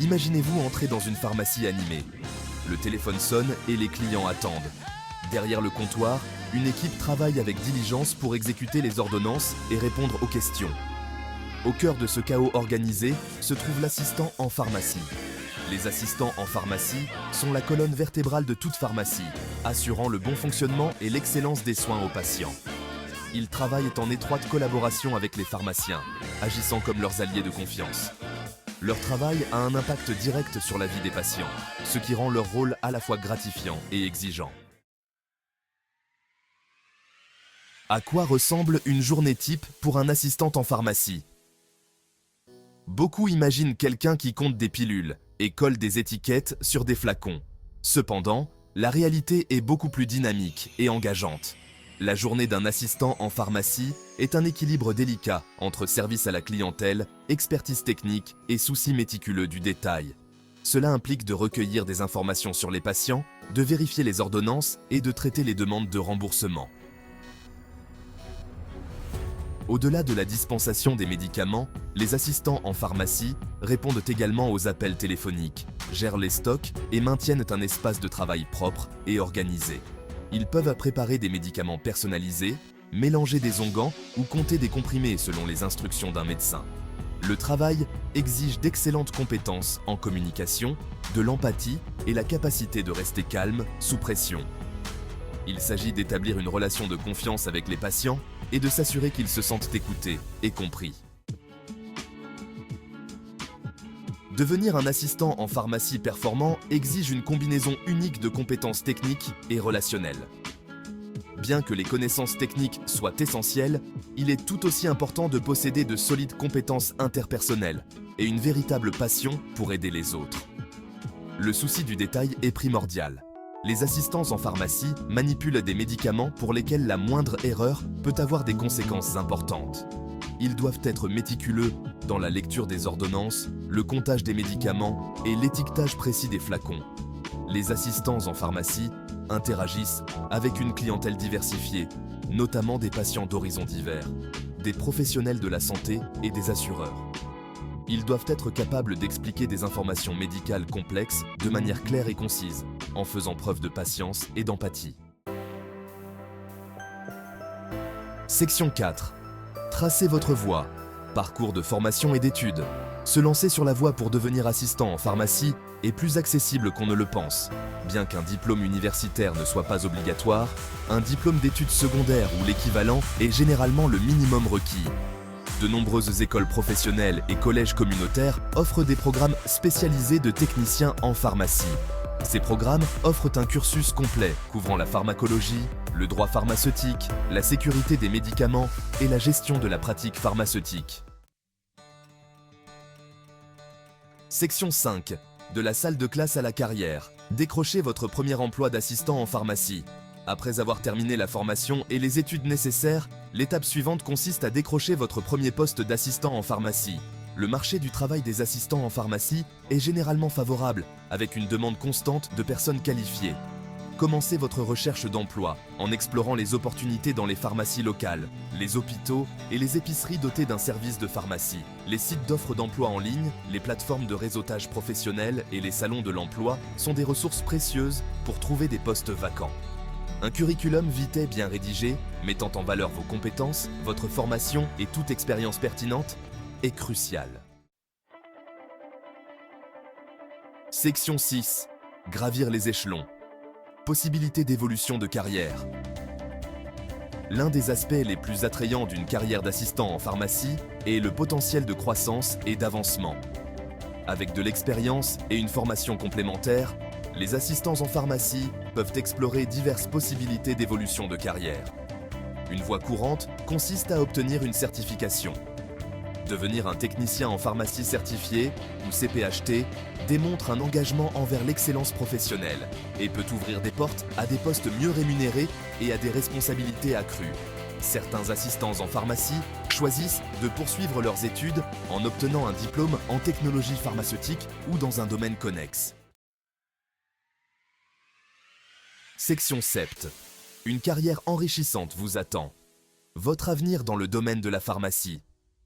Imaginez-vous entrer dans une pharmacie animée. Le téléphone sonne et les clients attendent. Derrière le comptoir, une équipe travaille avec diligence pour exécuter les ordonnances et répondre aux questions. Au cœur de ce chaos organisé se trouve l'assistant en pharmacie. Les assistants en pharmacie sont la colonne vertébrale de toute pharmacie, assurant le bon fonctionnement et l'excellence des soins aux patients. Ils travaillent en étroite collaboration avec les pharmaciens, agissant comme leurs alliés de confiance. Leur travail a un impact direct sur la vie des patients, ce qui rend leur rôle à la fois gratifiant et exigeant. À quoi ressemble une journée type pour un assistant en pharmacie? Beaucoup imaginent quelqu'un qui compte des pilules et colle des étiquettes sur des flacons. Cependant, la réalité est beaucoup plus dynamique et engageante. La journée d'un assistant en pharmacie est un équilibre délicat entre service à la clientèle, expertise technique et souci méticuleux du détail. Cela implique de recueillir des informations sur les patients, de vérifier les ordonnances et de traiter les demandes de remboursement. Au-delà de la dispensation des médicaments, les assistants en pharmacie répondent également aux appels téléphoniques, gèrent les stocks et maintiennent un espace de travail propre et organisé. Ils peuvent préparer des médicaments personnalisés, mélanger des onguents ou compter des comprimés selon les instructions d'un médecin. Le travail exige d'excellentes compétences en communication, de l'empathie et la capacité de rester calme sous pression. Il s'agit d'établir une relation de confiance avec les patients et de s'assurer qu'ils se sentent écoutés et compris. Devenir un assistant en pharmacie performant exige une combinaison unique de compétences techniques et relationnelles. Bien que les connaissances techniques soient essentielles, il est tout aussi important de posséder de solides compétences interpersonnelles et une véritable passion pour aider les autres. Le souci du détail est primordial. Les assistants en pharmacie manipulent des médicaments pour lesquels la moindre erreur peut avoir des conséquences importantes. Ils doivent être méticuleux dans la lecture des ordonnances, le comptage des médicaments et l'étiquetage précis des flacons. Les assistants en pharmacie interagissent avec une clientèle diversifiée, notamment des patients d'horizons divers, des professionnels de la santé et des assureurs. Ils doivent être capables d'expliquer des informations médicales complexes de manière claire et concise, en faisant preuve de patience et d'empathie. Section 4. Tracez votre voie. Parcours de formation et d'études. Se lancer sur la voie pour devenir assistant en pharmacie est plus accessible qu'on ne le pense. Bien qu'un diplôme universitaire ne soit pas obligatoire, un diplôme d'études secondaires ou l'équivalent est généralement le minimum requis. De nombreuses écoles professionnelles et collèges communautaires offrent des programmes spécialisés de techniciens en pharmacie. Ces programmes offrent un cursus complet couvrant la pharmacologie, le droit pharmaceutique, la sécurité des médicaments et la gestion de la pratique pharmaceutique. Section 5. De la salle de classe à la carrière. Décrochez votre premier emploi d'assistant en pharmacie. Après avoir terminé la formation et les études nécessaires, l'étape suivante consiste à décrocher votre premier poste d'assistant en pharmacie. Le marché du travail des assistants en pharmacie est généralement favorable, avec une demande constante de personnes qualifiées. Commencez votre recherche d'emploi en explorant les opportunités dans les pharmacies locales, les hôpitaux et les épiceries dotées d'un service de pharmacie. Les sites d'offres d'emploi en ligne, les plateformes de réseautage professionnel et les salons de l'emploi sont des ressources précieuses pour trouver des postes vacants. Un curriculum vitae bien rédigé, mettant en valeur vos compétences, votre formation et toute expérience pertinente, est crucial. Section 6. Gravir les échelons. Possibilités d'évolution de carrière. L'un des aspects les plus attrayants d'une carrière d'assistant en pharmacie est le potentiel de croissance et d'avancement. Avec de l'expérience et une formation complémentaire, les assistants en pharmacie peuvent explorer diverses possibilités d'évolution de carrière. Une voie courante consiste à obtenir une certification. Devenir un technicien en pharmacie certifié, ou CPHT, démontre un engagement envers l'excellence professionnelle et peut ouvrir des portes à des postes mieux rémunérés et à des responsabilités accrues. Certains assistants en pharmacie choisissent de poursuivre leurs études en obtenant un diplôme en technologie pharmaceutique ou dans un domaine connexe. Section 7. Une carrière enrichissante vous attend. Votre avenir dans le domaine de la pharmacie.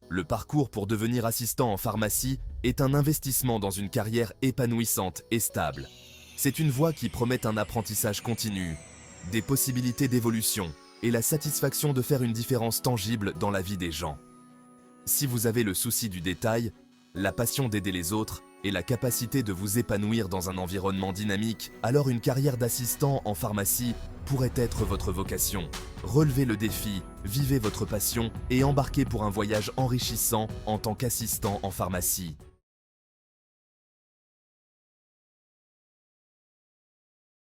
Le parcours pour devenir assistant en pharmacie est un investissement dans une carrière épanouissante et stable. C'est une voie qui promet un apprentissage continu, des possibilités d'évolution et la satisfaction de faire une différence tangible dans la vie des gens. Si vous avez le souci du détail, la passion d'aider les autres et la capacité de vous épanouir dans un environnement dynamique, alors une carrière d'assistant en pharmacie pourrait être votre vocation. Relevez le défi, vivez votre passion et embarquez pour un voyage enrichissant en tant qu'assistant en pharmacie.